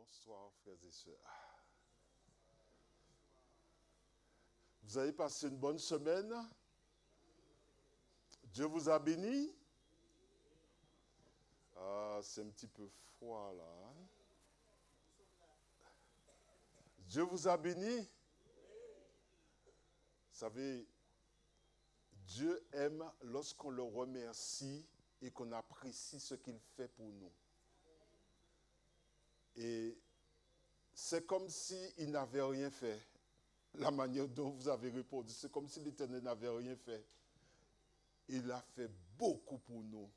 Bonsoir, frères et sœurs. Vous avez passé une bonne semaine? Dieu vous a béni? Ah, c'est un petit peu froid là. Hein? Dieu vous a béni? Vous savez, Dieu aime lorsqu'on le remercie et qu'on apprécie ce qu'il fait pour nous. Et c'est comme s'il n'avait rien fait. La manière dont vous avez répondu, c'est comme si l'Éternel n'avait rien fait. Il a fait beaucoup pour nous.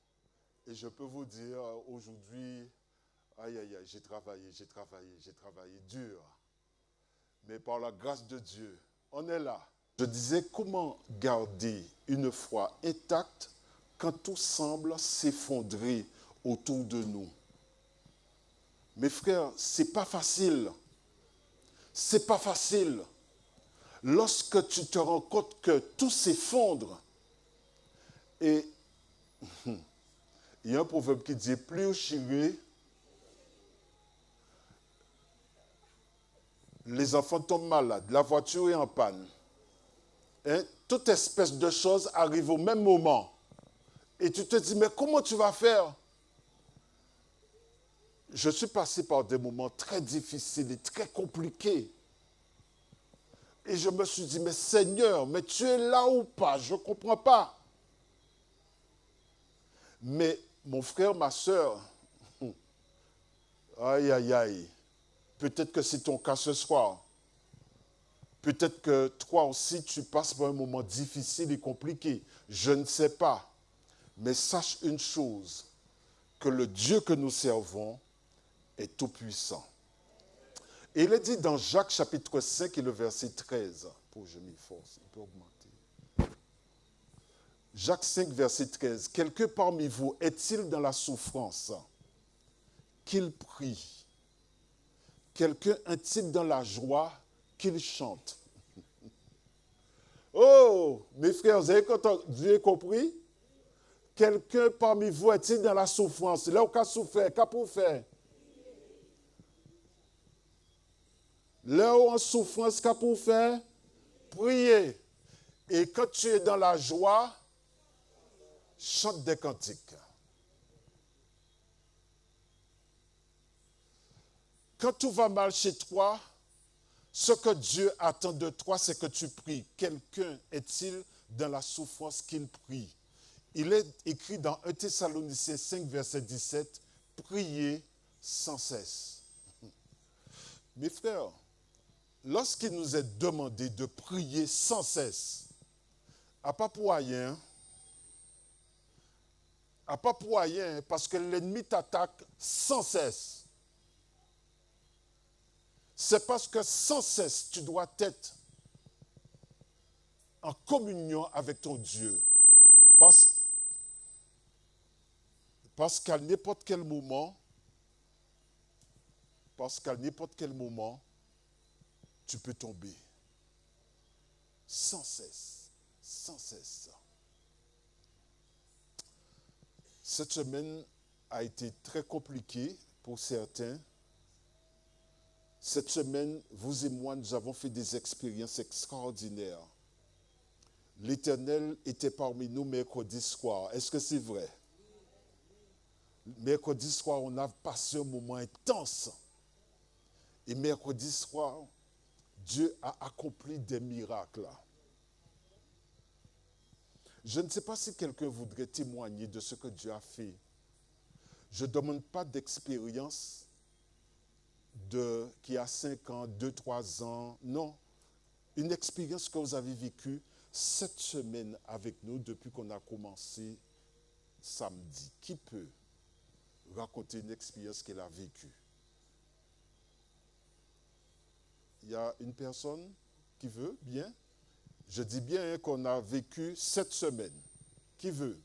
Et je peux vous dire aujourd'hui, aïe, aïe, aïe, j'ai travaillé dur. Mais par la grâce de Dieu, on est là. Je disais, comment garder une foi intacte quand tout semble s'effondrer autour de nous? Mes frères, c'est pas facile. C'est pas facile. Lorsque tu te rends compte que tout s'effondre, et il y a un proverbe qui dit, plus au chiré, les enfants tombent malades, la voiture est en panne. Hein? Toute espèce de choses arrive au même moment. Et tu te dis, mais comment tu vas faire? Je suis passé par des moments très difficiles et très compliqués. Et je me suis dit, mais Seigneur, mais tu es là ou pas? Je ne comprends pas. Mais mon frère, ma soeur, aïe, aïe, aïe, peut-être que c'est ton cas ce soir. Peut-être que toi aussi, tu passes par un moment difficile et compliqué. Je ne sais pas. Mais sache une chose, que le Dieu que nous servons est tout-puissant. Et il est dit dans Jacques chapitre 5 et le verset 13, pour je m'y force, il peut augmenter. Jacques 5, verset 13, quelqu'un parmi vous est-il dans la souffrance? Qu'il prie. Quelqu'un est-il dans la joie? Qu'il chante. Oh, mes frères, vous avez Dieu compris? Quelqu'un parmi vous est-il dans la souffrance? Là où qu'a souffert, qu'a pour faire? Là où en souffrance, qu'a pour faire? Prier. Et quand tu es dans la joie, chante des cantiques. Quand tout va mal chez toi, ce que Dieu attend de toi, c'est que tu pries. Quelqu'un est-il dans la souffrance qu'il prie? Il est écrit dans 1 Thessaloniciens 5, verset 17, priez sans cesse. Mes frères, lorsqu'il nous est demandé de prier sans cesse, à pas pour rien, parce que l'ennemi t'attaque sans cesse. C'est parce que sans cesse, tu dois être en communion avec ton Dieu. Parce qu'à n'importe quel moment, tu peux tomber. Sans cesse. Sans cesse. Cette semaine a été très compliquée pour certains. Cette semaine, vous et moi, nous avons fait des expériences extraordinaires. L'Éternel était parmi nous mercredi soir. Est-ce que c'est vrai? Mercredi soir, on a passé un moment intense. Et mercredi soir, Dieu a accompli des miracles. Je ne sais pas si quelqu'un voudrait témoigner de ce que Dieu a fait. Je ne demande pas d'expérience qui a 5 ans, 2, 3 ans. Non. Une expérience que vous avez vécue cette semaine avec nous depuis qu'on a commencé samedi. Qui peut raconter une expérience qu'elle a vécue? Il y a une personne qui veut? Bien. Je dis bien qu'on a vécu cette semaine. Qui veut?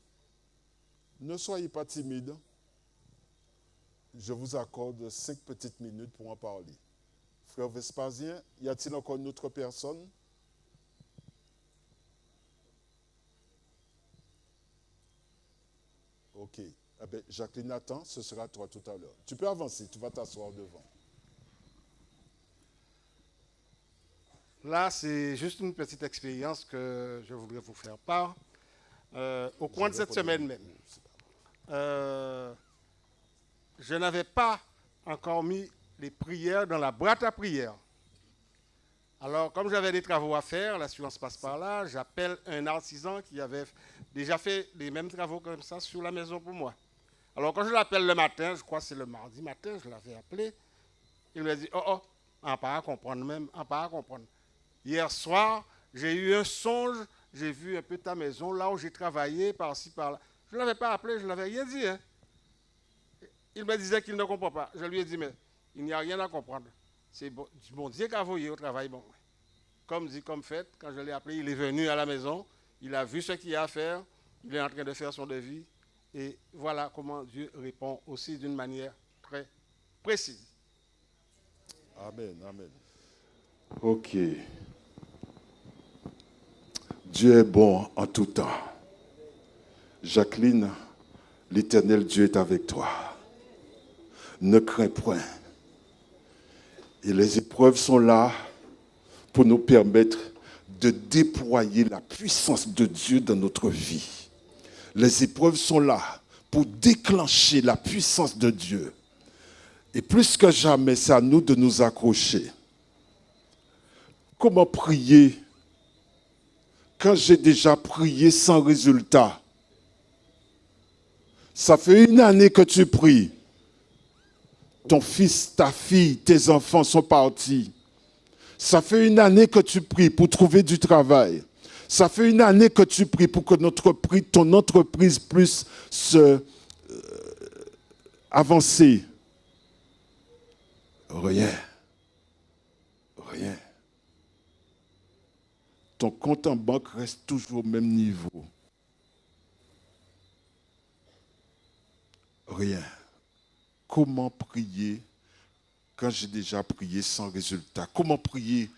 Ne soyez pas timide. Je vous accorde 5 petites minutes pour en parler. Frère Vespasien, y a-t-il encore une autre personne? Ok. Eh bien, Jacqueline attend, ce sera toi tout à l'heure. Tu peux avancer, tu vas t'asseoir devant. Là, c'est juste une petite expérience que je voudrais vous faire part. Au cours de cette semaine même, euh, je n'avais pas encore mis les prières dans la boîte à prières. Alors, comme j'avais des travaux à faire, l'assurance passe par là, j'appelle un artisan qui avait déjà fait les mêmes travaux comme ça sur la maison pour moi. Alors, quand je l'appelle le matin, je crois que c'est le mardi matin, je l'avais appelé, il me dit, oh, oh, on pas à comprendre même, on pas à comprendre. Hier soir, j'ai eu un songe, j'ai vu un peu ta maison, là où j'ai travaillé, par-ci, par-là. Je ne l'avais pas appelé, je ne l'avais rien dit. Hein. Il me disait qu'il ne comprend pas. Je lui ai dit, mais il n'y a rien à comprendre. C'est bon, Dieu qui a envoyé au travail. Bon. Comme dit, comme fait, quand je l'ai appelé, il est venu à la maison, il a vu ce qu'il y a à faire, il est en train de faire son devis. Et voilà comment Dieu répond aussi d'une manière très précise. Amen, amen. Ok. Dieu est bon en tout temps. Jacqueline, l'Éternel Dieu est avec toi. Ne crains point. Et les épreuves sont là pour nous permettre de déployer la puissance de Dieu dans notre vie. Les épreuves sont là pour déclencher la puissance de Dieu. Et plus que jamais, c'est à nous de nous accrocher. Comment prier quand j'ai déjà prié sans résultat? Ça fait une année que tu pries. Ton fils, ta fille, tes enfants sont partis. Ça fait une année que tu pries pour trouver du travail. Ça fait une année que tu pries pour que ton entreprise puisse se avancer. Rien. Rien. Ton compte en banque reste toujours au même niveau. Rien. Comment prier quand j'ai déjà prié sans résultat? Comment prier?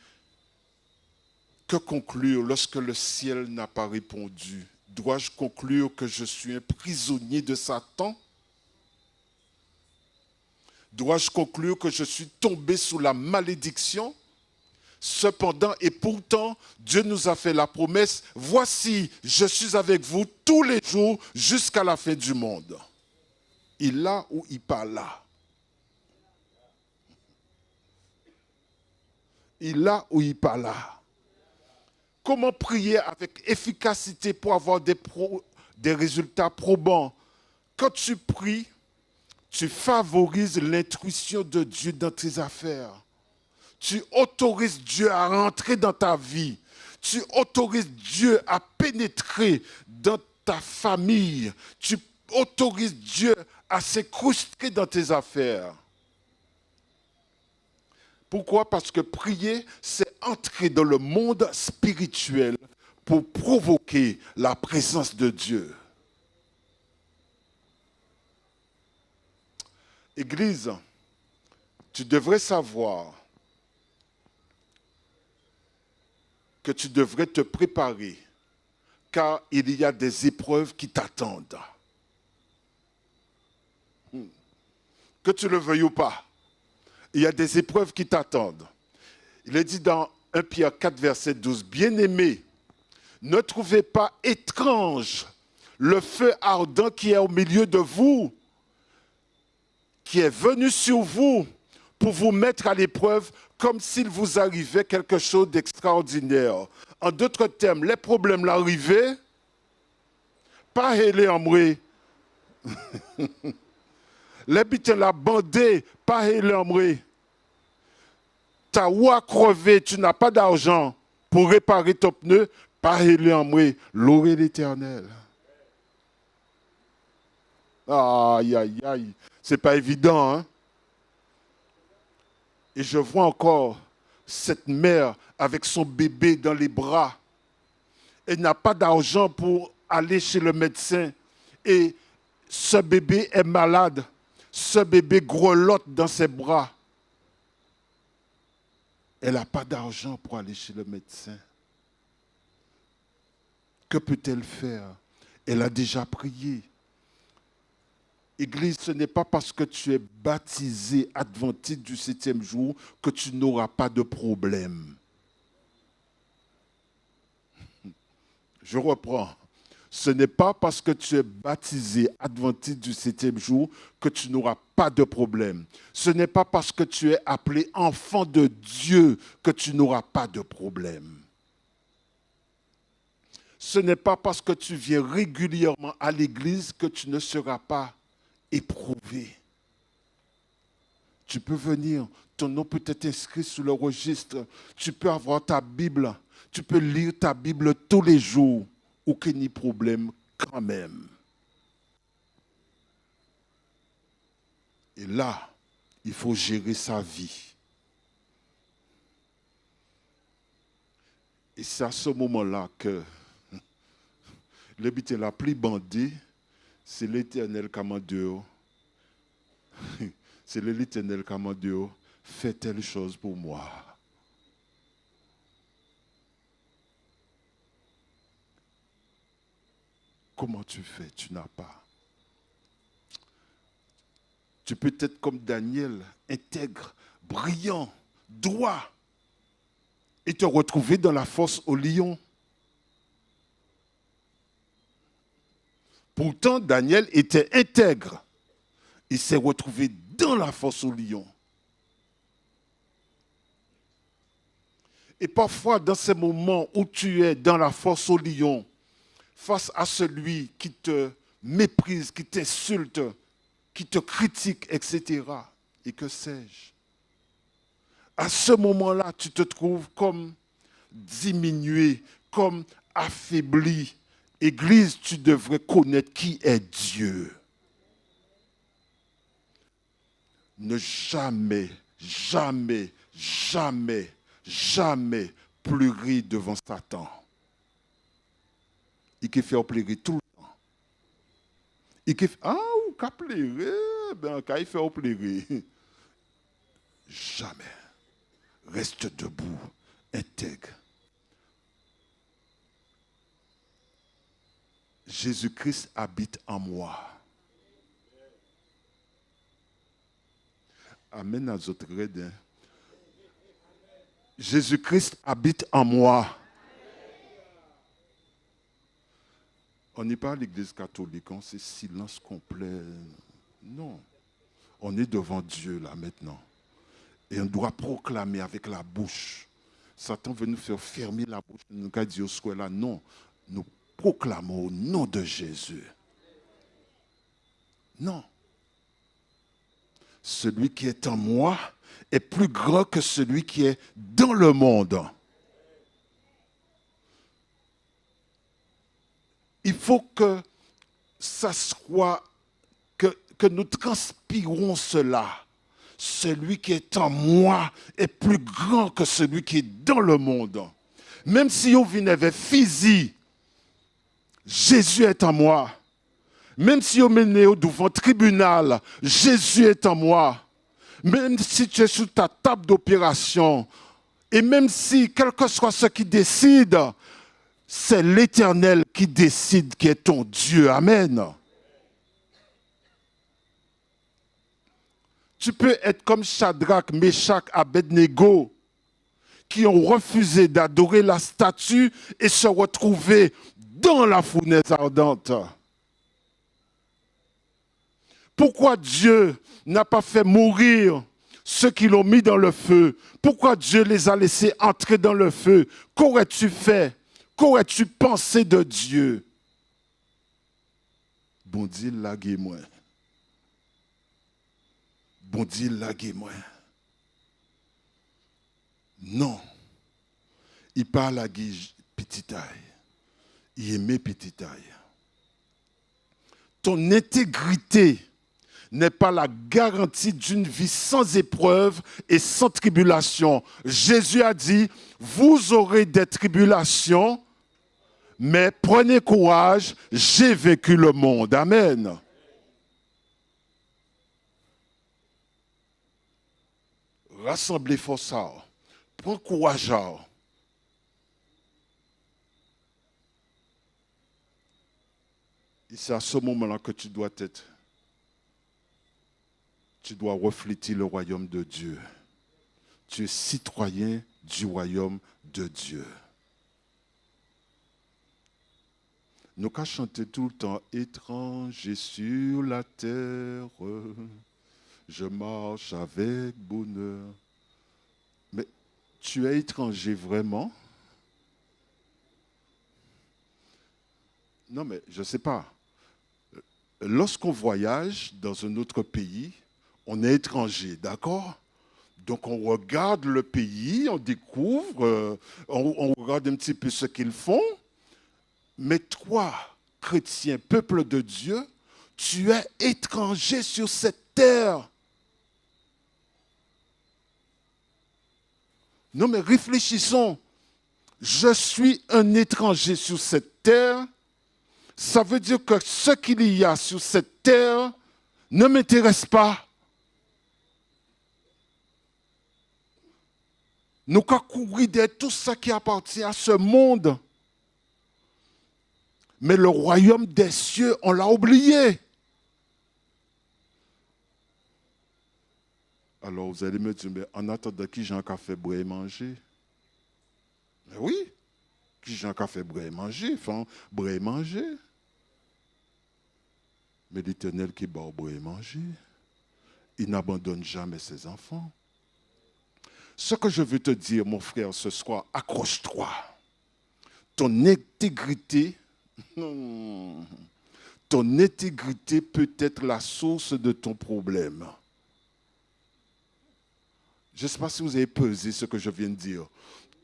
Que conclure lorsque le ciel n'a pas répondu? Dois-je conclure que je suis un prisonnier de Satan? Dois-je conclure que je suis tombé sous la malédiction? Cependant et pourtant, Dieu nous a fait la promesse, voici, je suis avec vous tous les jours jusqu'à la fin du monde. Il a ou il pas là? Il a ou il pas là? Comment prier avec efficacité pour avoir des résultats probants? Quand tu pries, tu favorises l'intuition de Dieu dans tes affaires. Tu autorises Dieu à rentrer dans ta vie. Tu autorises Dieu à pénétrer dans ta famille. Tu autorises Dieu à s'incruster dans tes affaires. Pourquoi? Parce que prier, c'est entrer dans le monde spirituel pour provoquer la présence de Dieu. Église, tu devrais savoir que tu devrais te préparer, car il y a des épreuves qui t'attendent. Que tu le veuilles ou pas, il y a des épreuves qui t'attendent. Il est dit dans 1 Pierre 4, verset 12, « Bien-aimés, ne trouvez pas étrange le feu ardent qui est au milieu de vous, qui est venu sur vous pour vous mettre à l'épreuve comme s'il vous arrivait quelque chose d'extraordinaire. » En d'autres termes, les problèmes l'arrivaient, pas les amré. Les bitins la bandé, pas les amré. Ta roue a crevé, tu n'as pas d'argent pour réparer ton pneu, pas les amré. Louer l'Éternel. Aïe, aïe, aïe. C'est pas évident, hein? Et je vois encore cette mère avec son bébé dans les bras. Elle n'a pas d'argent pour aller chez le médecin. Et ce bébé est malade. Ce bébé grelotte dans ses bras. Elle n'a pas d'argent pour aller chez le médecin. Que peut-elle faire? Elle a déjà prié. Église, ce n'est pas parce que tu es baptisé adventiste du 7e jour que tu n'auras pas de problème. Je reprends. Ce n'est pas parce que tu es baptisé adventiste du 7e jour que tu n'auras pas de problème. Ce n'est pas parce que tu es appelé enfant de Dieu que tu n'auras pas de problème. Ce n'est pas parce que tu viens régulièrement à l'église que tu ne seras pas éprouvé. Tu peux venir, ton nom peut être inscrit sur le registre. Tu peux avoir ta Bible, tu peux lire ta Bible tous les jours. Aucun problème quand même. Et là, il faut gérer sa vie. Et c'est à ce moment-là que le but est la plus bandée, c'est l'Éternel qui m'a dit, c'est l'Éternel qui m'a dit, fais telle chose pour moi. Comment tu fais? Tu n'as pas. Tu peux être comme Daniel, intègre, brillant, droit, et te retrouver dans la fosse au lion. Pourtant, Daniel était intègre. Il s'est retrouvé dans la fosse au lion. Et parfois, dans ces moments où tu es dans la fosse au lion, face à celui qui te méprise, qui t'insulte, qui te critique, etc. Et que sais-je? À ce moment-là, tu te trouves comme diminué, comme affaibli. Église, tu devrais connaître qui est Dieu. Ne jamais, jamais, jamais, jamais pleurer devant Satan. Il peut faire pleurer tout le temps. Il peut ou qu'à pleurer, ben quand il fait pleurer. Jamais. Reste debout, intègre. Jésus-Christ habite en moi. Amen à votre aide. Jésus-Christ habite en moi. On n'est pas à l'église catholique, c'est silence complet. Non. On est devant Dieu là maintenant. Et on doit proclamer avec la bouche. Satan veut nous faire fermer la bouche. Nous allons dire au là. Non. Nous proclamons au nom de Jésus. Non. Celui qui est en moi est plus grand que celui qui est dans le monde. Il faut que ça soit, que nous transpirons cela. Celui qui est en moi est plus grand que celui qui est dans le monde. Même si on vient avec physique, Jésus est en moi. Même si on mène devant le tribunal, Jésus est en moi. Même si tu es sur ta table d'opération, et même si, quel que soit ce qui décide, c'est l'Éternel qui décide, qui est ton Dieu. Amen. Tu peux être comme Shadrach, Meshach, Abednego, qui ont refusé d'adorer la statue et se retrouver dans la fournaise ardente. Pourquoi Dieu n'a pas fait mourir ceux qui l'ont mis dans le feu? Pourquoi Dieu les a laissés entrer dans le feu? Qu'aurais-tu fait? Qu'aurais-tu pensé de Dieu? Bon Dieu, laguez-moi. Bon Dieu, laguez-moi. Non. Il parle à petit taille. Il aimait petit taille. Ton intégrité n'est pas la garantie d'une vie sans épreuve et sans tribulation. Jésus a dit, vous aurez des tribulations, mais prenez courage, j'ai vaincu le monde. Amen. Rassemblez force. Prends courage. Et c'est à ce moment-là que tu dois être. Tu dois refléter le royaume de Dieu. Tu es citoyen du royaume de Dieu. Nous qu'à chanter tout le temps, étranger sur la terre, je marche avec bonheur. Mais tu es étranger vraiment? Non, mais je ne sais pas. Lorsqu'on voyage dans un autre pays, on est étranger, d'accord? Donc on regarde le pays, on découvre, on regarde un petit peu ce qu'ils font. Mais toi, chrétien, peuple de Dieu, tu es étranger sur cette terre. Non, mais réfléchissons. Je suis un étranger sur cette terre. Ça veut dire que ce qu'il y a sur cette terre ne m'intéresse pas. Nous qu'à courir de tout ce qui appartient à ce monde. Mais le royaume des cieux, on l'a oublié. Alors vous allez me dire, mais en attendant, qui j'ai un café boire et manger? Mais oui, qui j'ai un café boire et manger, enfin, boire et manger. Mais l'Éternel qui boit, boire et manger, il n'abandonne jamais ses enfants. Ce que je veux te dire, mon frère, ce soir, accroche-toi. Ton intégrité, ton intégrité peut être la source de ton problème. Je ne sais pas si vous avez pesé ce que je viens de dire.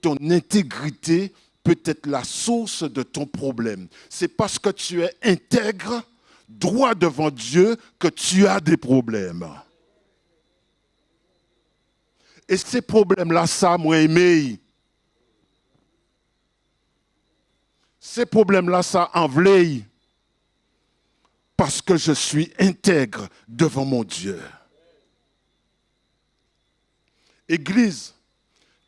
Ton intégrité peut être la source de ton problème. C'est parce que tu es intègre, droit devant Dieu, que tu as des problèmes. Et ces problèmes-là, ça, moi, aimé. Ces problèmes-là, ça, envelé. Parce que je suis intègre devant mon Dieu. Église,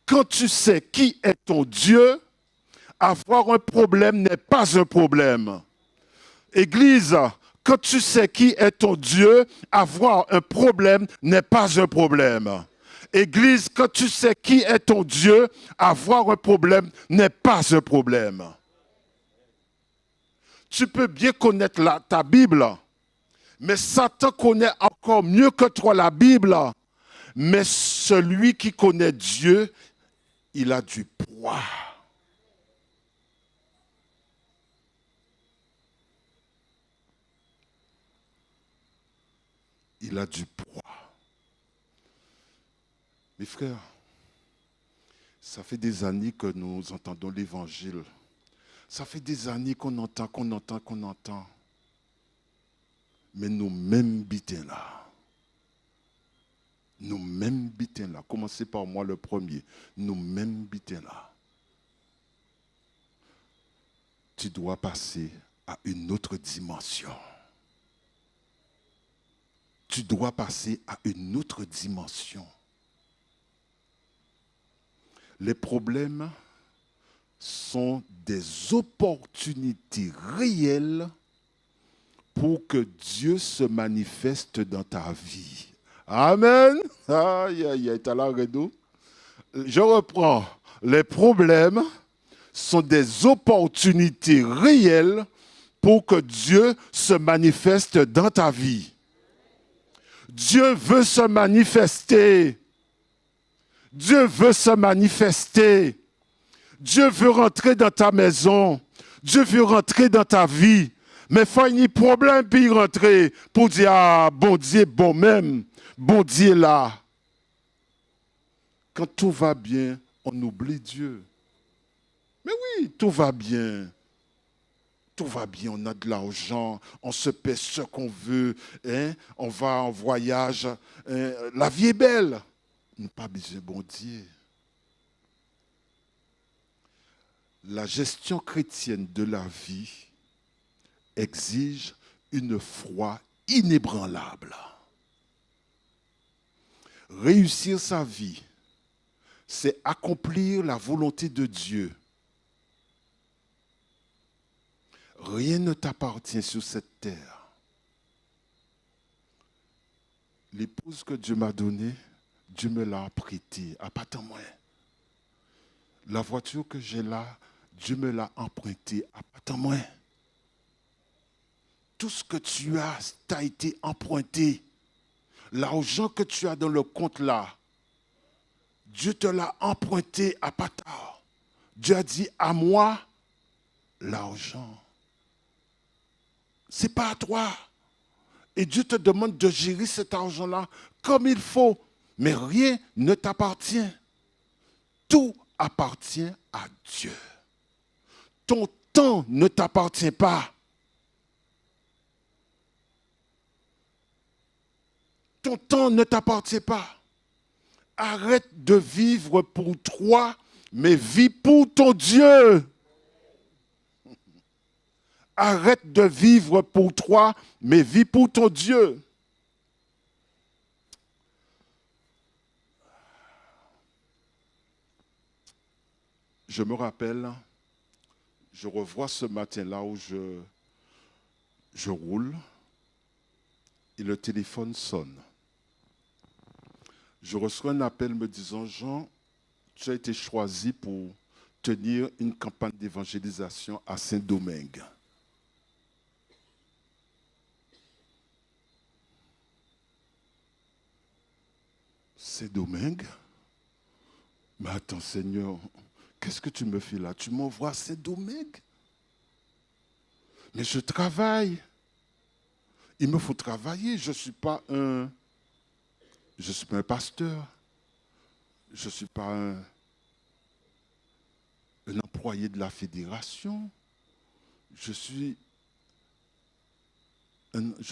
quand tu sais qui est ton Dieu, avoir un problème n'est pas un problème. Église, quand tu sais qui est ton Dieu, avoir un problème n'est pas un problème. Église, quand tu sais qui est ton Dieu, avoir un problème n'est pas un problème. Tu peux bien connaître ta Bible, mais Satan connaît encore mieux que toi la Bible. Mais celui qui connaît Dieu, il a du poids. Il a du poids. Mes frères, ça fait des années que nous entendons l'évangile. Ça fait des années qu'on entend. Mais nous-mêmes bitins là. Nous-mêmes bitins là. Commencez par moi le premier. Nous-mêmes bitins là. Tu dois passer à une autre dimension. Tu dois passer à une autre dimension. Les problèmes sont des opportunités réelles pour que Dieu se manifeste dans ta vie. Amen. Aïe, aïe, aïe, t'as la redo. Je reprends. Les problèmes sont des opportunités réelles pour que Dieu se manifeste dans ta vie. Dieu veut se manifester. Dieu veut se manifester. Dieu veut rentrer dans ta maison. Dieu veut rentrer dans ta vie. Mais il faut un problème puis rentrer pour dire, ah, bon Dieu, bon même, bon Dieu là. Quand tout va bien, on oublie Dieu. Mais oui, tout va bien. Tout va bien, on a de l'argent, on se paie ce qu'on veut, hein? On va en voyage, hein? La vie est belle. Nous pas besoin de bon Dieu. La gestion chrétienne de la vie exige une foi inébranlable. Réussir sa vie, c'est accomplir la volonté de Dieu. Rien ne t'appartient sur cette terre. L'épouse que Dieu m'a donnée, Dieu me l'a prêtée, à pas tant moins. La voiture que j'ai là, Dieu me l'a empruntée, à pas tant moins. tout ce que tu as t'a été emprunté. L'argent que tu as dans le compte là, Dieu te l'a emprunté à pas tard. Dieu a dit à moi, l'argent. Ce n'est pas à toi. Et Dieu te demande de gérer cet argent-là comme il faut. Mais rien ne t'appartient. Tout appartient à Dieu. Ton temps ne t'appartient pas. Ton temps ne t'appartient pas. Arrête de vivre pour toi, mais vis pour ton Dieu. Arrête de vivre pour toi, mais vis pour ton Dieu. Je me rappelle, je revois ce matin-là où je roule et le téléphone sonne. Je reçois un appel me disant, Jean, tu as été choisi pour tenir une campagne d'évangélisation à Saint-Domingue. Saint-Domingue? Mais attends, Seigneur, qu'est-ce que tu me fais là? Tu m'envoies à Saint-Domingue? Mais je travaille. Il me faut travailler. Je ne suis pas un pasteur. Je ne suis pas un employé de la fédération. Je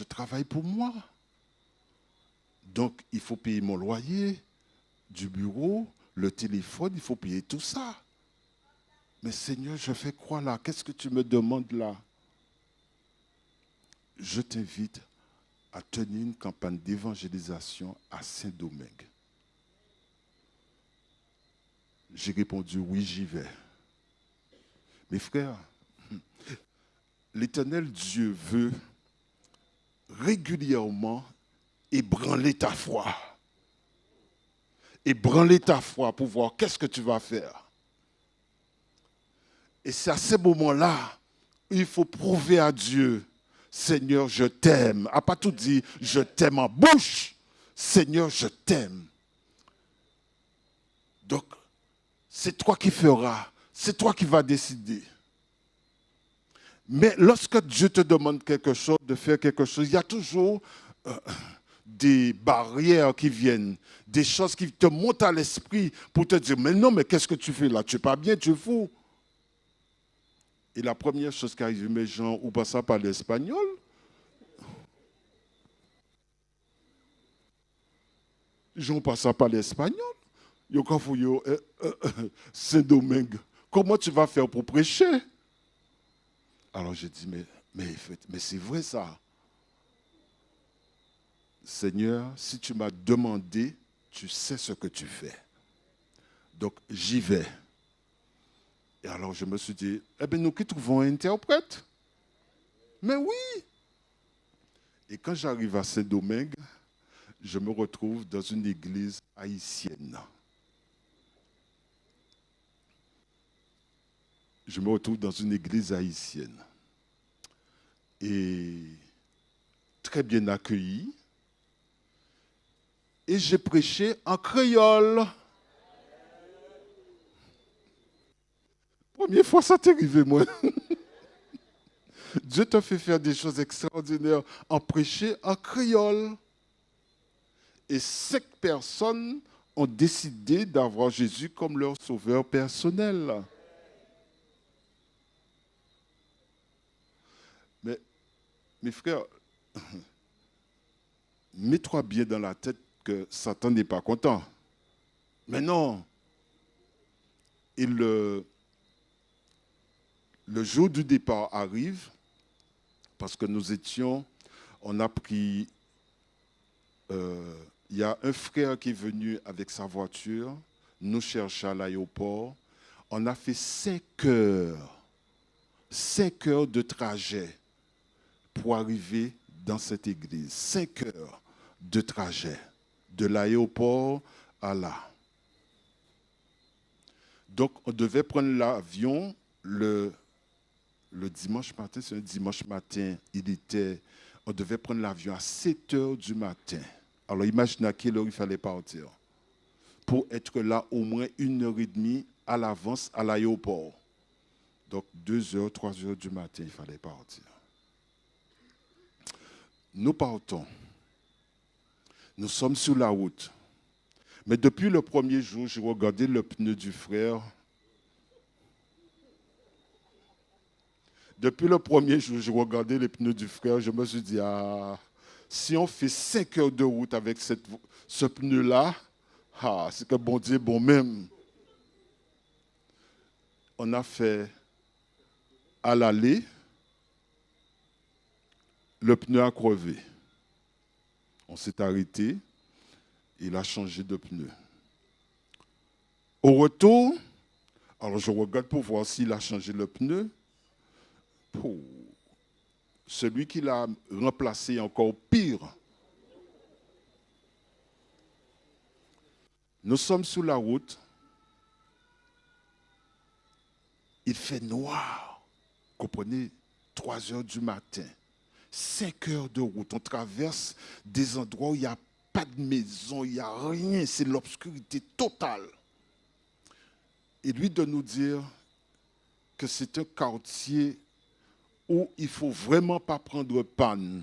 travaille pour moi. Donc, il faut payer mon loyer, du bureau, le téléphone, il faut payer tout ça. Mais Seigneur, je fais quoi là? Qu'est-ce que tu me demandes là? Je t'invite à tenir une campagne d'évangélisation à Saint-Domingue. J'ai répondu, oui, j'y vais. Mes frères, l'Éternel Dieu veut régulièrement ébranler ta foi. Ébranler ta foi pour voir qu'est-ce que tu vas faire. Et c'est à ce moment-là il faut prouver à Dieu, Seigneur, je t'aime. À pas tout dire, je t'aime en bouche. Seigneur, je t'aime. Donc, c'est toi qui feras. C'est toi qui vas décider. Mais lorsque Dieu te demande quelque chose, de faire quelque chose, il y a toujours des barrières qui viennent, des choses qui te montent à l'esprit pour te dire, mais non, mais qu'est-ce que tu fais là? Tu n'es pas bien, tu es fou. Et la première chose qui arrive, mais Jean, ou pas ça par l'espagnol? Jean, pas ça par l'espagnol? Saint-Domingue, comment tu vas faire pour prêcher? Alors j'ai dit, mais c'est vrai ça. Seigneur, si tu m'as demandé, tu sais ce que tu fais. Donc j'y vais. Et alors je me suis dit, eh bien nous qui trouvons un interprète? Mais oui! Et quand j'arrive à Saint-Domingue, je me retrouve dans une église haïtienne. Je me retrouve dans une église haïtienne. Et très bien accueilli. Et j'ai prêché en créole. Première fois, ça t'est arrivé, moi. Dieu t'a fait faire des choses extraordinaires en prêcher en créole. Et 5 personnes ont décidé d'avoir Jésus comme leur sauveur personnel. Mais, mes frères, mets-toi bien dans la tête que Satan n'est pas content. Mais non. Et le jour du départ arrive, parce que on a pris, il y a un frère qui est venu avec sa voiture, nous chercher à l'aéroport. On a fait 5 heures de trajet pour arriver dans cette église. 5 heures de trajet, de l'aéroport à là. Donc, on devait prendre l'avion le le dimanche matin, c'est un dimanche matin, on devait prendre l'avion à 7 heures du matin. Alors imaginez à quelle heure il fallait partir pour être là au moins 1h30 à l'avance à l'aéroport. Donc 2 heures, 3 heures du matin, il fallait partir. Nous partons. Nous sommes sur la route. Mais depuis le premier jour, j'ai regardé le pneu du frère. Depuis le premier jour, j'ai regardé les pneus du frère. Je me suis dit, si on fait 5 heures de route avec ce pneu-là, c'est que bon Dieu, bon même. On a fait à l'aller, le pneu a crevé. On s'est arrêté, il a changé de pneu. Au retour, alors je regarde pour voir s'il a changé le pneu. Celui qui l'a remplacé est encore pire. Nous sommes sur la route. Il fait noir. Comprenez, 3 heures du matin. 5 heures de route. On traverse des endroits où il n'y a pas de maison, il n'y a rien. C'est l'obscurité totale. Et lui de nous dire que c'est un quartier où il ne faut vraiment pas prendre panne.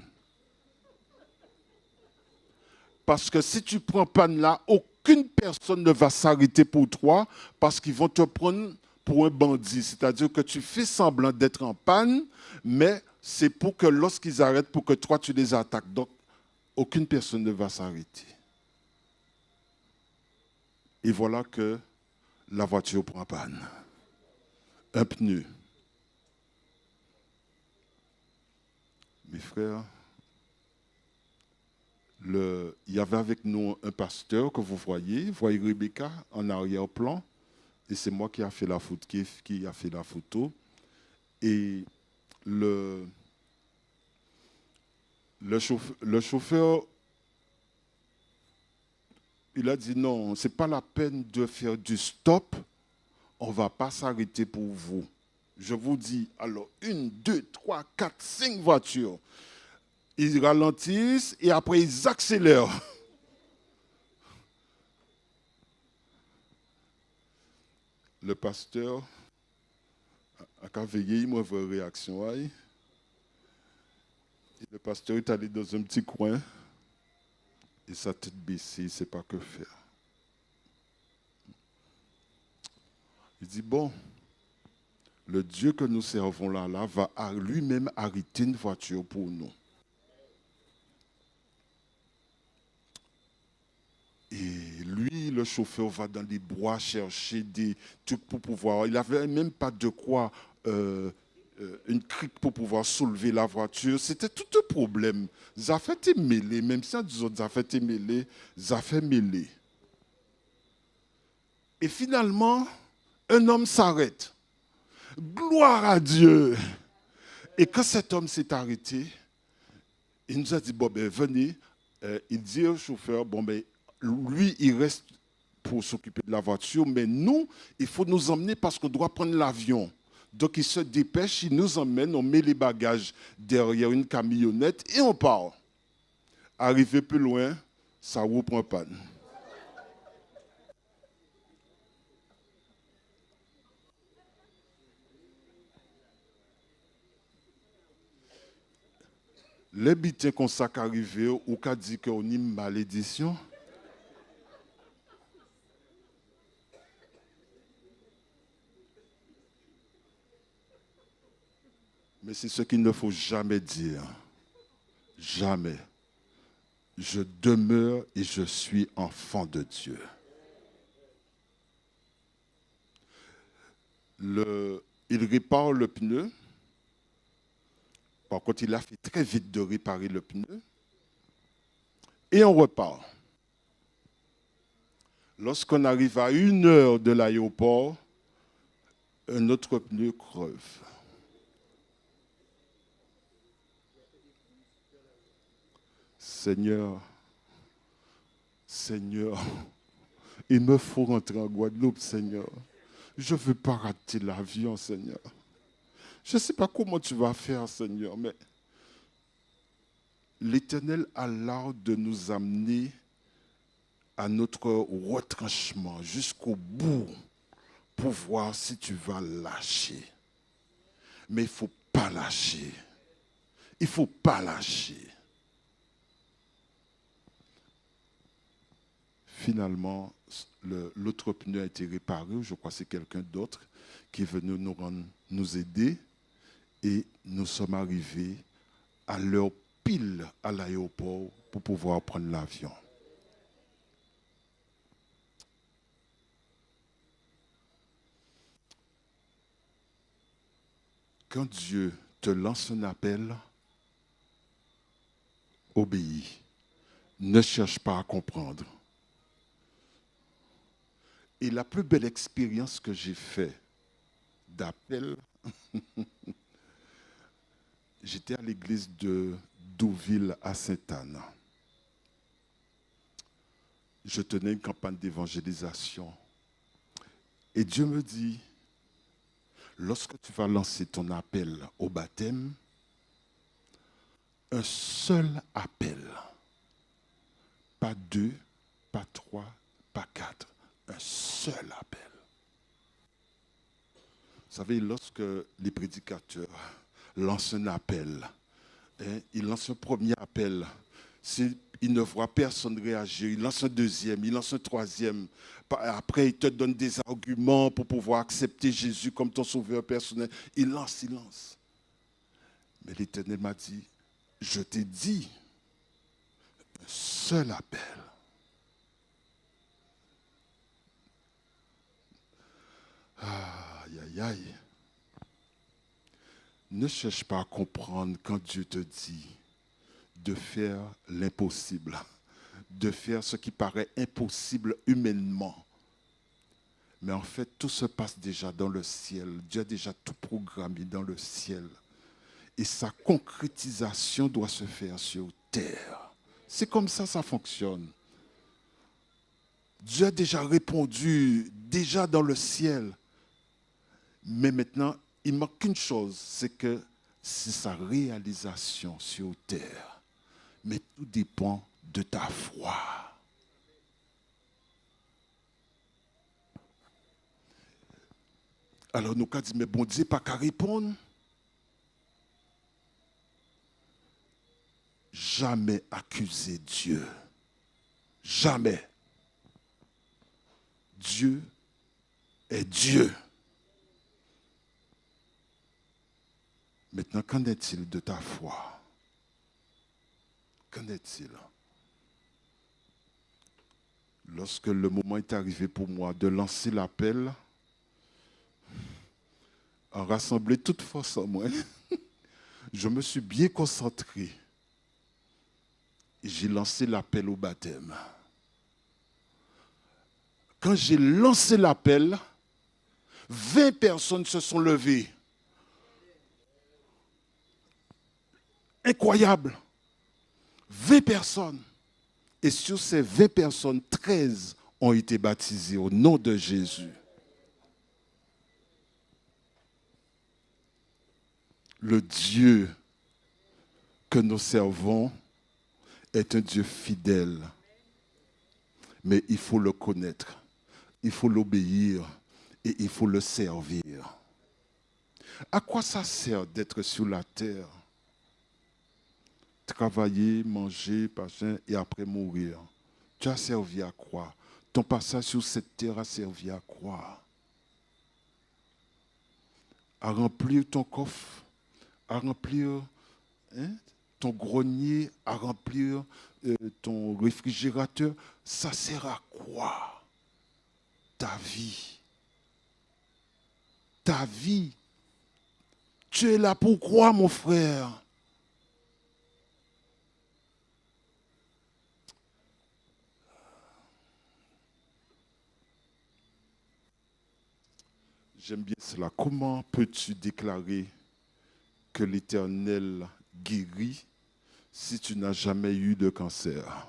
Parce que si tu prends panne là, aucune personne ne va s'arrêter pour toi parce qu'ils vont te prendre pour un bandit. C'est-à-dire que tu fais semblant d'être en panne, mais c'est pour que lorsqu'ils arrêtent, pour que toi tu les attaques. Donc, aucune personne ne va s'arrêter. Et voilà que la voiture prend panne. Un pneu. Mes frères, il y avait avec nous un pasteur que vous voyez Rebecca en arrière-plan, et c'est moi qui a fait la photo, Et le chauffeur, il a dit non, ce n'est pas la peine de faire du stop, on ne va pas s'arrêter pour vous. Je vous dis, alors, 1, 2, 3, 4, 5 voitures. Ils ralentissent et après ils accélèrent. Le pasteur a veillé, il m'a fait une réaction. Et le pasteur est allé dans un petit coin et sa tête baissée, il ne sait pas que faire. Il dit, bon, le Dieu que nous servons là va lui-même arrêter une voiture pour nous. Et lui, le chauffeur, va dans les bois chercher des trucs pour pouvoir... Il n'avait même pas de quoi, une crique pour pouvoir soulever la voiture. C'était tout un problème. Zaffait était mêlé, même si les autres affaires étaient mêlées, Zaffait mêlé. Et finalement, un homme s'arrête. Gloire à Dieu. Et quand cet homme s'est arrêté, il nous a dit, bon, ben, venez. Il dit au chauffeur, bon, ben, lui, il reste pour s'occuper de la voiture, mais nous, il faut nous emmener parce qu'on doit prendre l'avion. Donc, il se dépêche, il nous emmène, on met les bagages derrière une camionnette et on part. Arrivé plus loin, ça roue prend panne. Les bitins qu'on s'est arrivé ou qu'a dit qu'on a une malédiction. Mais c'est ce qu'il ne faut jamais dire. Jamais. Je demeure et je suis enfant de Dieu. Il répare le pneu. Par contre, il a fait très vite de réparer le pneu. Et on repart. Lorsqu'on arrive à 1 heure de l'aéroport, un autre pneu creve. Seigneur, il me faut rentrer en Guadeloupe, Seigneur. Je ne veux pas rater l'avion, Seigneur. Je ne sais pas comment tu vas faire, Seigneur, mais l'Éternel a l'art de nous amener à notre retranchement jusqu'au bout pour voir si tu vas lâcher. Mais il ne faut pas lâcher. Il ne faut pas lâcher. Finalement, l'autre pneu a été réparé. Je crois que c'est quelqu'un d'autre qui est venu nous aider. Et nous sommes arrivés à l'heure pile à l'aéroport pour pouvoir prendre l'avion. Quand Dieu te lance un appel, obéis. Ne cherche pas à comprendre. Et la plus belle expérience que j'ai faite d'appel, j'étais à l'église de Douville à Sainte-Anne. Je tenais une campagne d'évangélisation. Et Dieu me dit, lorsque tu vas lancer ton appel au baptême, un seul appel, pas 2, pas 3, pas 4, un seul appel. Vous savez, lorsque les prédicateurs lancent un appel, ils lancent un premier appel, s'ils ne voient personne réagir, ils lancent un deuxième, ils lancent un troisième. Après, ils te donnent des arguments pour pouvoir accepter Jésus comme ton sauveur personnel. Ils lancent. Mais l'Éternel m'a dit, je t'ai dit, un seul appel. Aïe, aïe, aïe. Ne cherche pas à comprendre quand Dieu te dit de faire l'impossible, de faire ce qui paraît impossible humainement. Mais en fait, tout se passe déjà dans le ciel. Dieu a déjà tout programmé dans le ciel. Et sa concrétisation doit se faire sur terre. C'est comme ça fonctionne. Dieu a déjà répondu, déjà dans le ciel. Mais maintenant, il manque qu'une chose, c'est que c'est sa réalisation sur terre. Mais tout dépend de ta foi. Alors nous avons dit, mais bon Dieu, pas qu'à répondre. Jamais accuser Dieu. Jamais. Dieu est Dieu. Maintenant, qu'en est-il de ta foi? Qu'en est-il? Lorsque le moment est arrivé pour moi de lancer l'appel, en rassembler toute force en moi, je me suis bien concentré. Et j'ai lancé l'appel au baptême. Quand j'ai lancé l'appel, 20 personnes se sont levées. Incroyable. 20 personnes. Et sur ces 20 personnes, 13 ont été baptisées au nom de Jésus. Le Dieu que nous servons est un Dieu fidèle. Mais il faut le connaître, il faut l'obéir et il faut le servir. À quoi ça sert d'être sur la terre? Travailler, manger, passer et après mourir. Tu as servi à quoi? Ton passage sur cette terre a servi à quoi? À remplir ton coffre, à remplir ton grenier, à remplir ton réfrigérateur. Ça sert à quoi? Ta vie. Ta vie. Tu es là pour quoi, mon frère? J'aime bien cela. Comment peux-tu déclarer que l'Éternel guérit si tu n'as jamais eu de cancer?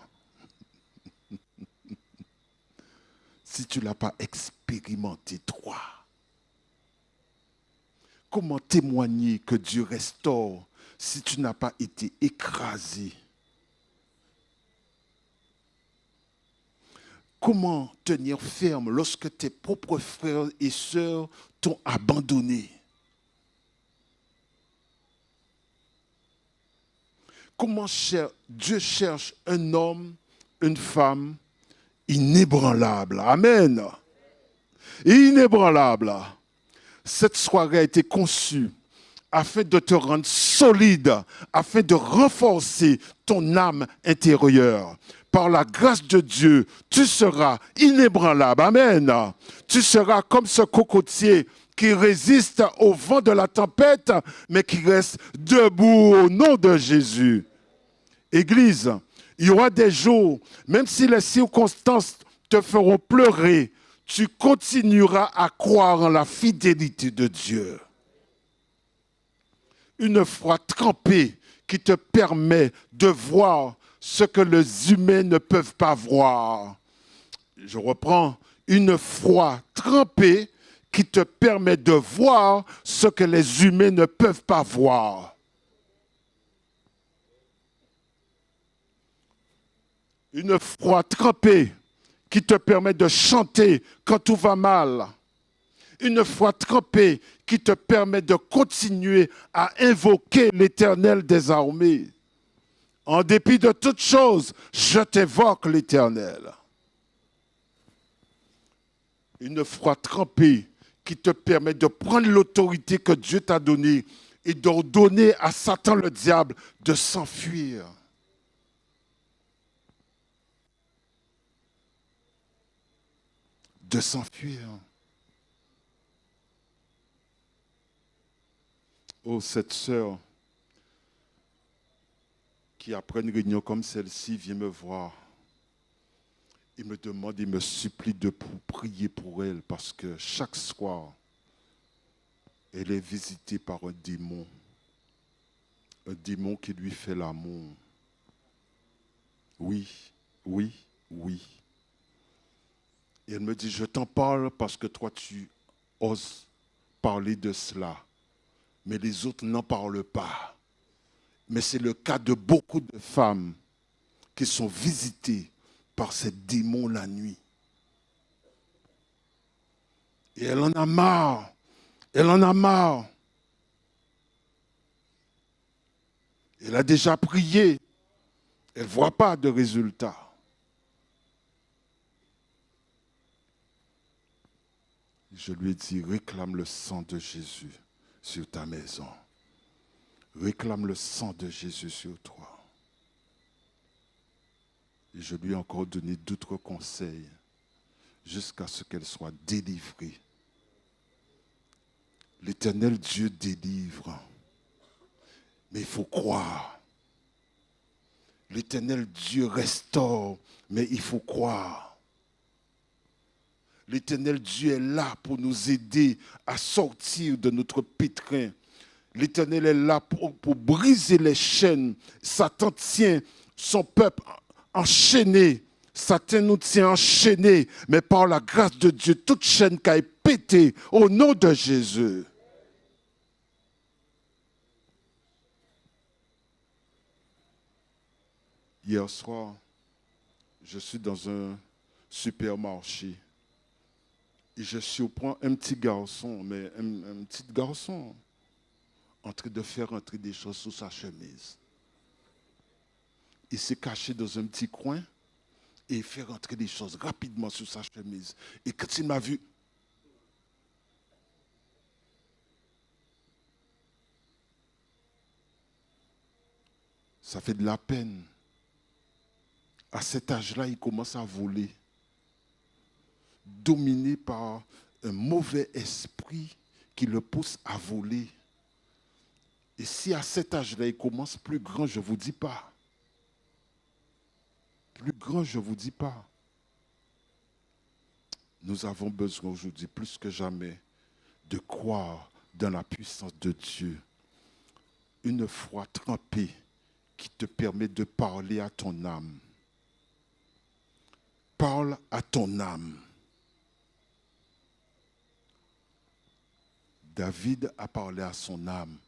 Si tu ne l'as pas expérimenté, toi. Comment témoigner que Dieu restaure si tu n'as pas été écrasé? Comment tenir ferme lorsque tes propres frères et sœurs t'ont abandonné? Comment Dieu cherche un homme, une femme inébranlable. Amen. Inébranlable. Cette soirée a été conçue afin de te rendre solide, afin de renforcer ton âme intérieure. Par la grâce de Dieu, tu seras inébranlable. Amen. Tu seras comme ce cocotier qui résiste au vent de la tempête, mais qui reste debout au nom de Jésus. Église, il y aura des jours, même si les circonstances te feront pleurer, tu continueras à croire en la fidélité de Dieu. Une foi trempée qui te permet de voir ce que les humains ne peuvent pas voir. Je reprends, une foi trempée qui te permet de voir ce que les humains ne peuvent pas voir. Une foi trempée qui te permet de chanter quand tout va mal. Une foi trempée qui te permet de continuer à invoquer l'Éternel des armées. En dépit de toutes choses, je t'évoque l'Éternel. Une foi trempée qui te permet de prendre l'autorité que Dieu t'a donnée et d'ordonner à Satan le diable de s'enfuir. De s'enfuir. Oh, cette sœur qui, après une réunion comme celle-ci, vient me voir. Il me demande, il me supplie de prier pour elle parce que chaque soir, elle est visitée par un démon qui lui fait l'amour. Oui, oui, oui. Et elle me dit, je t'en parle parce que toi, tu oses parler de cela. Mais les autres n'en parlent pas. Mais c'est le cas de beaucoup de femmes qui sont visitées par ces démons la nuit. Et elle en a marre. Elle en a marre. Elle a déjà prié. Elle ne voit pas de résultat. Je lui ai dit, réclame le sang de Jésus sur ta maison. Réclame le sang de Jésus sur toi. Et je lui ai encore donné d'autres conseils jusqu'à ce qu'elle soit délivrée. L'Éternel Dieu délivre. Mais il faut croire. L'Éternel Dieu restaure, mais il faut croire. L'Éternel Dieu est là pour nous aider à sortir de notre pétrin. L'Éternel est là pour briser les chaînes. Satan tient son peuple enchaîné. Satan nous tient enchaînés. Mais par la grâce de Dieu, toute chaîne qui est pétée au nom de Jésus. Hier soir, je suis dans un supermarché. Et je surprends un petit garçon, mais un petit garçon, en train de faire entrer des choses sous sa chemise. Il s'est caché dans un petit coin et il fait rentrer des choses rapidement sous sa chemise. Et quand il m'a vu, ça fait de la peine. À cet âge-là, il commence à voler, dominé par un mauvais esprit qui le pousse à voler. Et si à cet âge-là, il commence plus grand, je ne vous dis pas. Plus grand, je ne vous dis pas. Nous avons besoin aujourd'hui, plus que jamais, de croire dans la puissance de Dieu. Une foi trempée qui te permet de parler à ton âme. Parle à ton âme. David a parlé à son âme.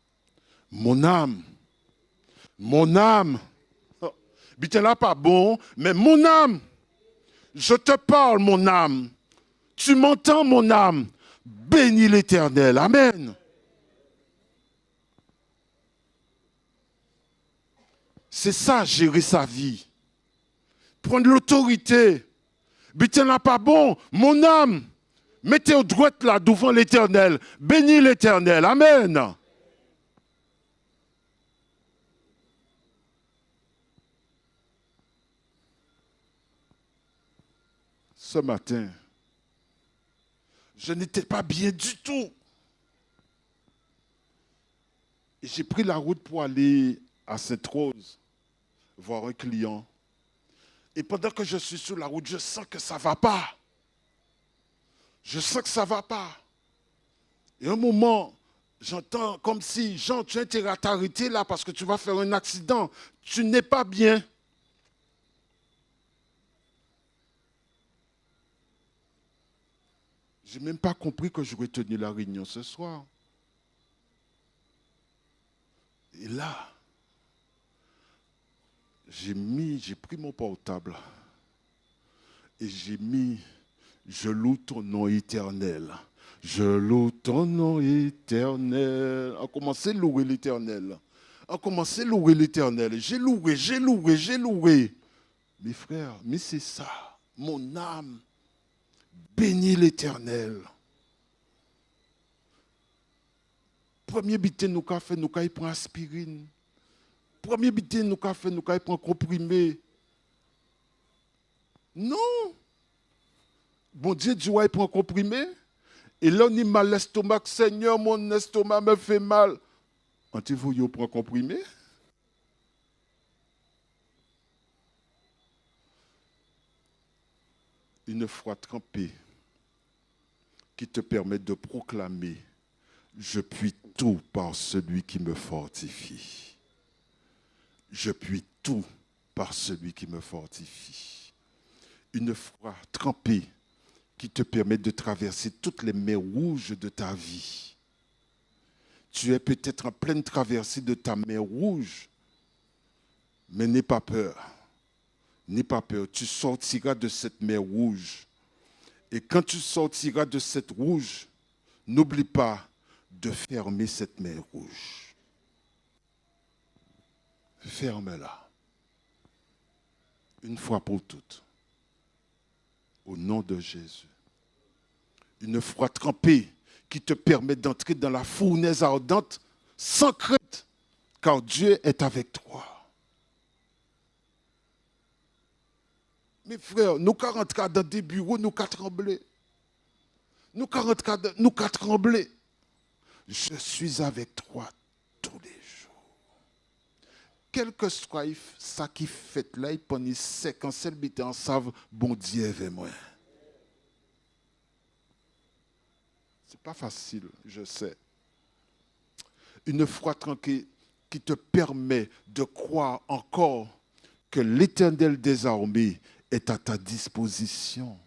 Mon âme, bien là pas bon, mais mon âme, je te parle, mon âme. Tu m'entends, mon âme? Bénis l'Éternel. Amen. C'est ça, gérer sa vie. Prendre l'autorité. Bien là pas bon, mon âme. Mettez au droite là devant l'Éternel. Bénis l'Éternel. Amen. Ce matin, je n'étais pas bien du tout. J'ai pris la route pour aller à Sainte-Rose, voir un client. Et pendant que je suis sur la route, je sens que ça ne va pas. Je sens que ça ne va pas. Et à un moment, j'entends comme si, Jean, tu as intérêt à t'arrêter là parce que tu vas faire un accident. Tu n'es pas bien. Je n'ai même pas compris que j'aurais tenu la réunion ce soir. Et là, j'ai pris mon portable et j'ai mis « Je loue ton nom éternel ». Je loue ton nom éternel. On a commencé à louer l'Éternel. On a commencé à louer l'Éternel. J'ai loué. Mes frères, mais c'est ça. Mon âme bénit l'Éternel. Premier bité nous qu'a fait, nous qu'a prend aspirine. Premier bité nous qu'a fait, nous qu'a prend comprimé. Non. Bon Dieu, Dieu prend comprimé. Et là, on a mal l'estomac. Seigneur, mon estomac me fait mal. On te voit, il prend comprimé. Une foi trempée qui te permet de proclamer « Je puis tout par celui qui me fortifie. Je puis tout par celui qui me fortifie. » Une foi trempée qui te permet de traverser toutes les mers rouges de ta vie. Tu es peut-être en pleine traversée de ta mer rouge, mais n'aie pas peur. N'aie pas peur, tu sortiras de cette mer rouge. Et quand tu sortiras de cette rouge, n'oublie pas de fermer cette mer rouge. Ferme-la. Une fois pour toutes. Au nom de Jésus. Une foi trempée qui te permet d'entrer dans la fournaise ardente sans crainte, car Dieu est avec toi. Mes frères, nous quand rentrons dans des bureaux, nous quand trembler. Nous quand rentrons, nous quand trembler. Je suis avec toi tous les jours. Quel que soit ça qui fait là, il pendant 5 ans, celle qui en savent, bon Dieu avec moi. C'est pas facile, je sais. Une foi tranquille qui te permet de croire encore que l'Éternel des armées est à ta disposition.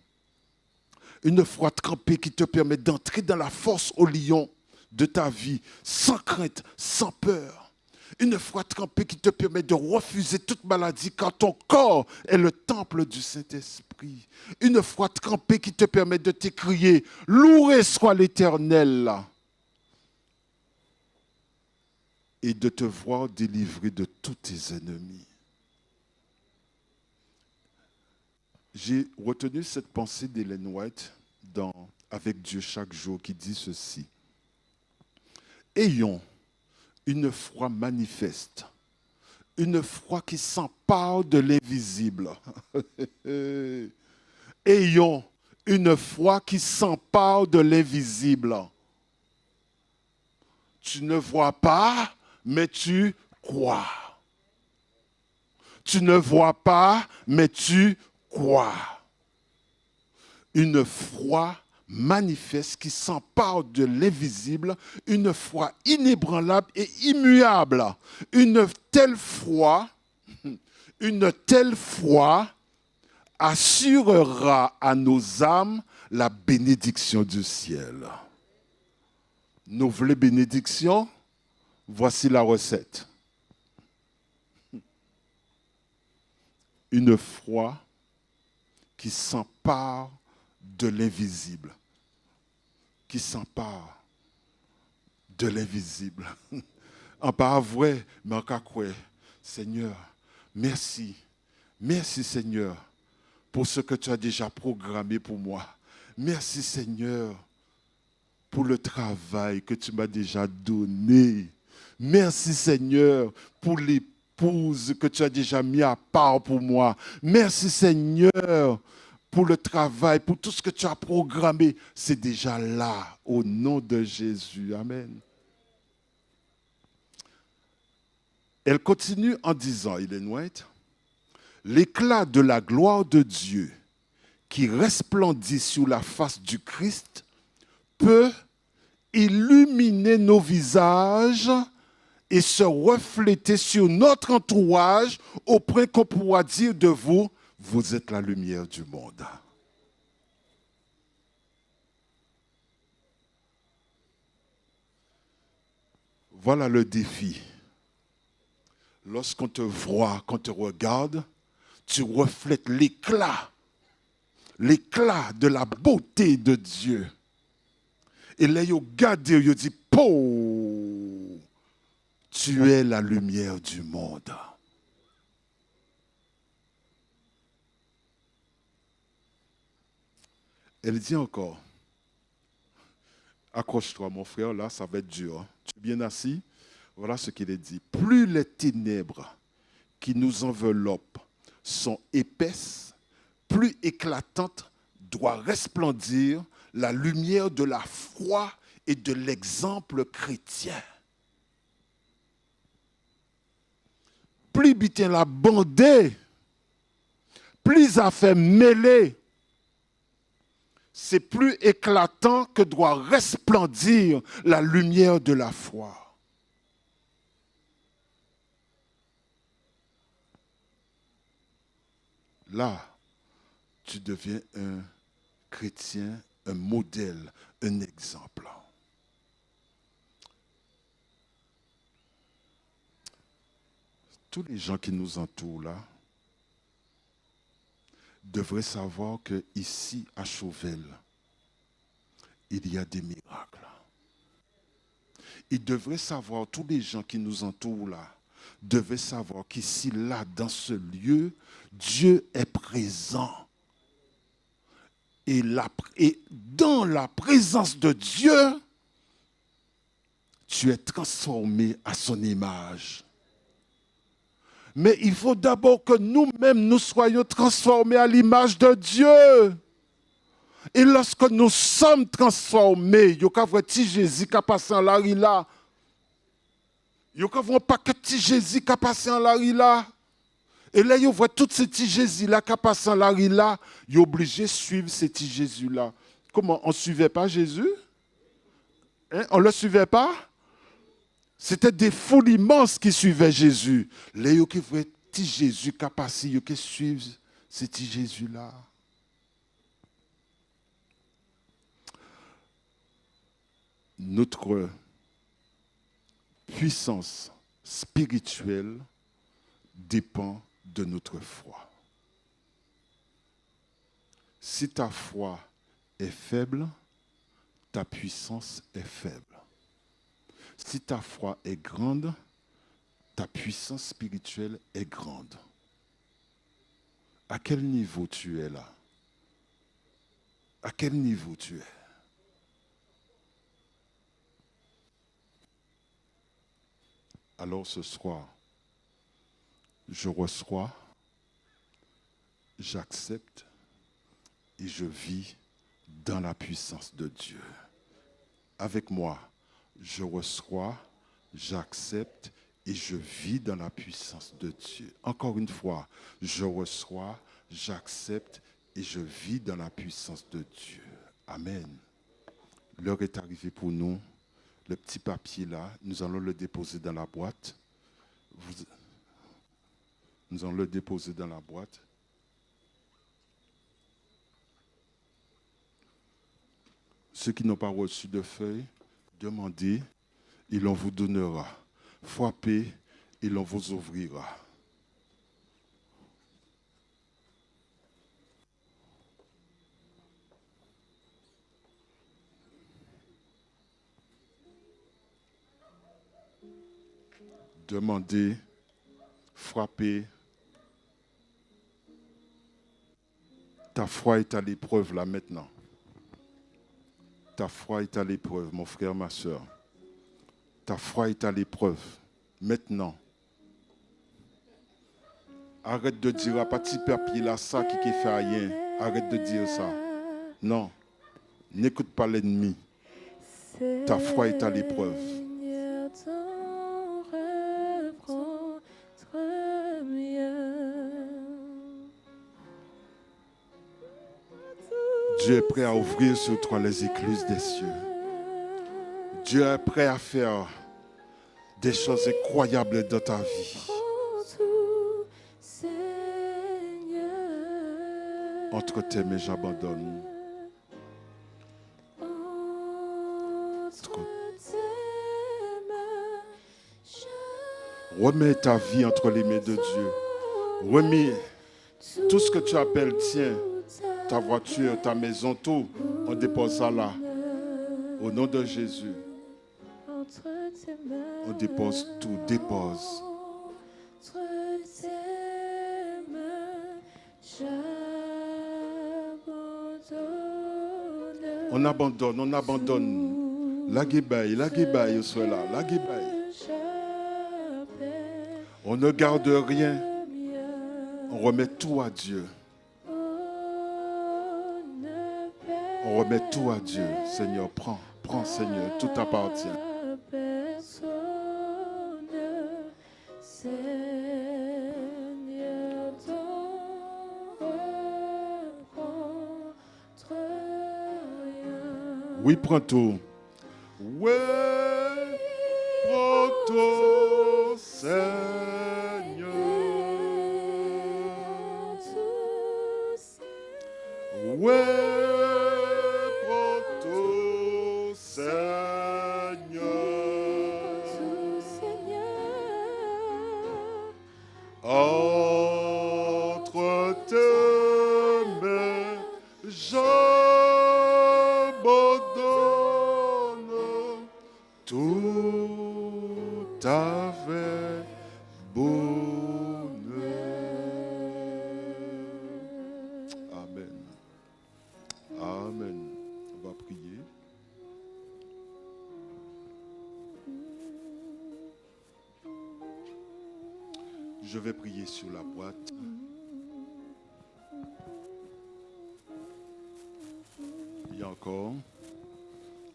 Une foi trempée qui te permet d'entrer dans la force au lion de ta vie, sans crainte, sans peur. Une foi trempée qui te permet de refuser toute maladie car ton corps est le temple du Saint-Esprit. Une foi trempée qui te permet de t'écrier « Loué soit l'Éternel » et de te voir délivré de tous tes ennemis. J'ai retenu cette pensée d'Ellen White dans « Avec Dieu chaque jour » qui dit ceci. Ayons une foi manifeste, une foi qui s'empare de l'invisible. Ayons une foi qui s'empare de l'invisible. Tu ne vois pas, mais tu crois. Tu ne vois pas, mais tu crois. Une foi manifeste qui s'empare de l'invisible, une foi inébranlable et immuable. Une telle foi assurera à nos âmes la bénédiction du ciel. Nous voulons bénédiction, voici la recette. Une foi qui s'empare de l'invisible. Qui s'empare de l'invisible. En pas vrai, mais en quoi, Seigneur, merci. Merci Seigneur pour ce que tu as déjà programmé pour moi. Merci Seigneur pour le travail que tu m'as déjà donné. Merci Seigneur pour l'épouse que tu as déjà mis à part pour moi. Merci Seigneur pour le travail, pour tout ce que tu as programmé. C'est déjà là, au nom de Jésus. Amen. Elle continue en disant, Ellen White, l'éclat de la gloire de Dieu qui resplendit sur la face du Christ peut illuminer nos visages et se refléter sur notre entourage au point qu'on pourra dire de vous, vous êtes la lumière du monde. Voilà le défi. Lorsqu'on te voit, qu'on te regarde, tu reflètes l'éclat de la beauté de Dieu. Et là, il regarde, il dit, oh, tu es la lumière du monde. Elle dit encore, accroche-toi mon frère, là ça va être dur. Tu es bien assis? Voilà ce qu'il est dit. Plus les ténèbres qui nous enveloppent sont épaisses, plus éclatante doit resplendir la lumière de la foi et de l'exemple chrétien. Plus bien la bandée, plus à faire mêler, c'est plus éclatant que doit resplendir la lumière de la foi. Là, tu deviens un chrétien, un modèle, un exemple. Tous les gens qui nous entourent là devraient savoir qu'ici, à Chauvel, il y a des miracles. Ils devraient savoir, tous les gens qui nous entourent là, devraient savoir qu'ici, là, dans ce lieu, Dieu est présent. Et dans la présence de Dieu, tu es transformé à son image. Mais il faut d'abord que nous-mêmes, nous soyons transformés à l'image de Dieu. Et lorsque nous sommes transformés, il y a un petit Jésus qui a passé en l'arri là. Il y a un paquet de petit Jésus qui a passé en l'arri là. Et là, il voit tous ces petits Jésus-là qui a passé en l'arri là. Il est obligé de suivre ces petits Jésus-là. Comment? On ne suivait pas Jésus? Hein? On ne le suivait pas? C'était des foules immenses qui suivaient Jésus. Là, il y a un petit Jésus qui a passé, il y a qui suivent ces petits Jésus-là. Notre puissance spirituelle dépend de notre foi. Si ta foi est faible, ta puissance est faible. Si ta foi est grande, ta puissance spirituelle est grande. À quel niveau tu es là? À quel niveau tu es? Alors ce soir, je reçois, j'accepte et je vis dans la puissance de Dieu. Avec moi, je reçois, j'accepte et je vis dans la puissance de Dieu. Encore une fois, je reçois, j'accepte et je vis dans la puissance de Dieu. Amen. L'heure est arrivée pour nous. Le petit papier là, nous allons le déposer dans la boîte. Nous allons le déposer dans la boîte. Ceux qui n'ont pas reçu de feuilles Demandez, il en vous donnera. Frappez, il en vous ouvrira. Demandez, frappez. Ta foi est à l'épreuve là maintenant. Ta foi est à l'épreuve, mon frère, ma soeur. Ta foi est à l'épreuve maintenant. Arrête de dire à petit papier là ça qui fait rien. Arrête de dire ça. Non. N'écoute pas l'ennemi. Ta foi est à l'épreuve. Dieu est prêt à ouvrir sur toi les écluses des cieux. Dieu est prêt à faire des choses incroyables dans ta vie. Entre tes mains, j'abandonne. Remets ta vie entre les mains de Dieu. Remets tout ce que tu appelles tien. Ta voiture, ta maison, tout, on dépose ça là. Au nom de Jésus. On dépose tout, dépose. On abandonne. La guébaille, au soit là, la guébaille. On ne garde rien. On remet tout à Dieu. On remet tout à Dieu. Seigneur, prends, Seigneur, tout t'appartient. Oui, prends tout. Oui, prends tout, Seigneur. Oui. Entre tes mains, j'abandonne tout avec bonheur. Amen. Amen. On va prier. Je vais prier sur la boîte. Il y a encore.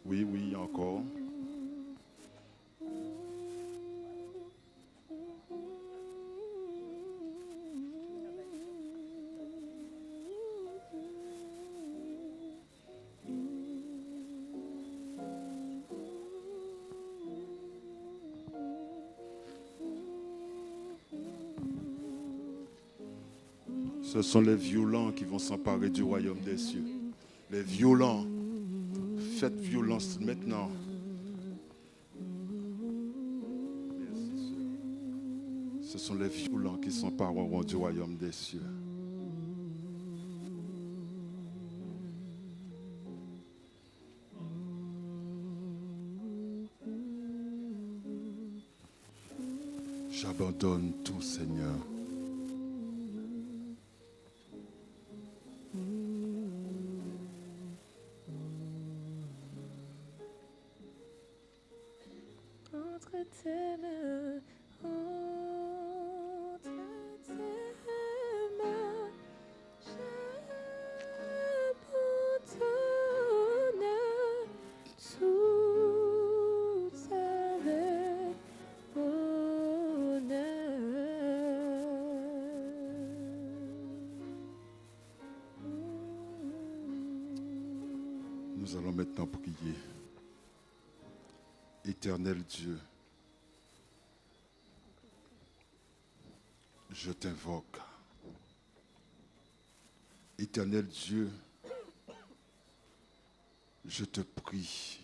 Oui, il y a encore. Ce sont les violents qui vont s'emparer du royaume des cieux. Les violents. Faites violence maintenant. Merci, ce sont les violents qui s'empareront du royaume des cieux. J'abandonne tout, Seigneur. Nous allons maintenant prier. Éternel Dieu, je t'invoque. Éternel Dieu, je te prie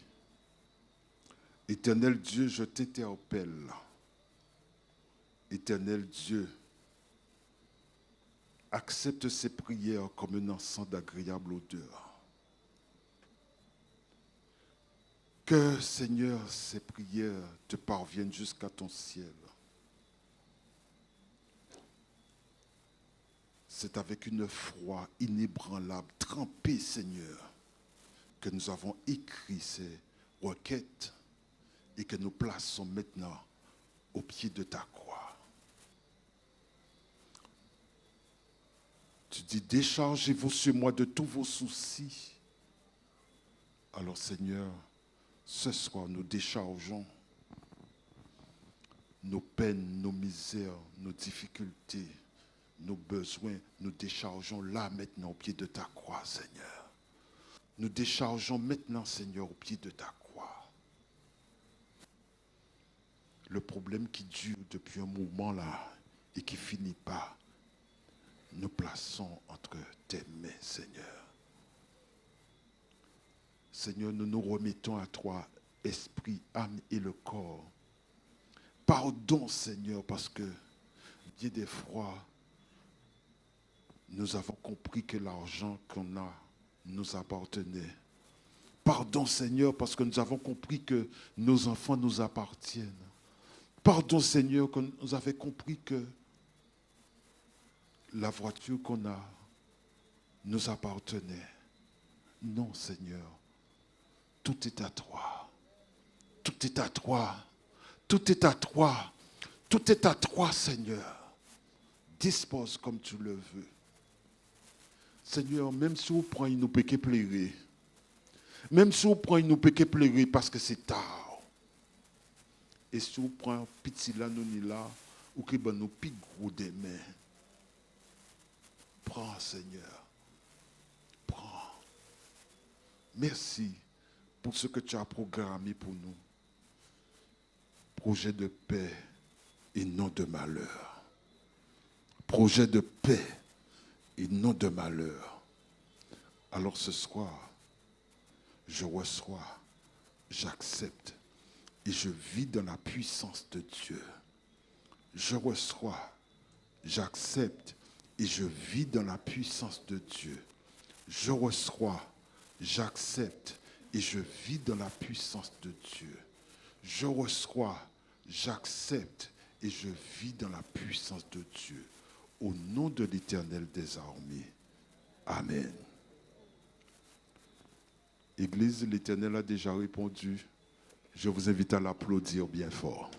Éternel Dieu, je t'interpelle. Éternel Dieu, accepte ces prières comme un encens d'agréable odeur. Que, Seigneur, ces prières te parviennent jusqu'à ton ciel. C'est avec une foi inébranlable, trempée, Seigneur, que nous avons écrit ces requêtes et que nous plaçons maintenant au pied de ta croix. Tu dis, déchargez-vous sur moi de tous vos soucis. Alors, Seigneur, ce soir, nous déchargeons nos peines, nos misères, nos difficultés, nos besoins. Nous déchargeons là maintenant au pied de ta croix, Seigneur. Nous déchargeons maintenant, Seigneur, au pied de ta croix. Le problème qui dure depuis un moment là et qui finit pas, nous plaçons entre tes mains, Seigneur. Seigneur, nous nous remettons à toi, esprit, âme et le corps. Pardon, Seigneur, parce que bien des fois, nous avons compris que l'argent qu'on a nous appartenait. Pardon, Seigneur, parce que nous avons compris que nos enfants nous appartiennent. Pardon, Seigneur, que nous avons compris que la voiture qu'on a nous appartenait. Non, Seigneur. Tout est à toi. Tout est à toi. Tout est à toi. Tout est à toi, Seigneur. Dispose comme tu le veux. Seigneur, même si vous prenez nous péquer plairer, même si vous prenez nous péquer plairer parce que c'est tard, et si vous prenez petit là, nous là, ou que nous pique gros des mains, prends, Seigneur. Prends. Merci pour ce que tu as programmé pour nous. Projet de paix et non de malheur. Projet de paix et non de malheur. Alors ce soir, je reçois, j'accepte et je vis dans la puissance de Dieu. Je reçois, j'accepte et je vis dans la puissance de Dieu. Je reçois, j'accepte et je vis dans la puissance de Dieu. Je reçois, j'accepte et je vis dans la puissance de Dieu. Au nom de l'Éternel des armées. Amen. Église, l'Éternel a déjà répondu. Je vous invite à l'applaudir bien fort.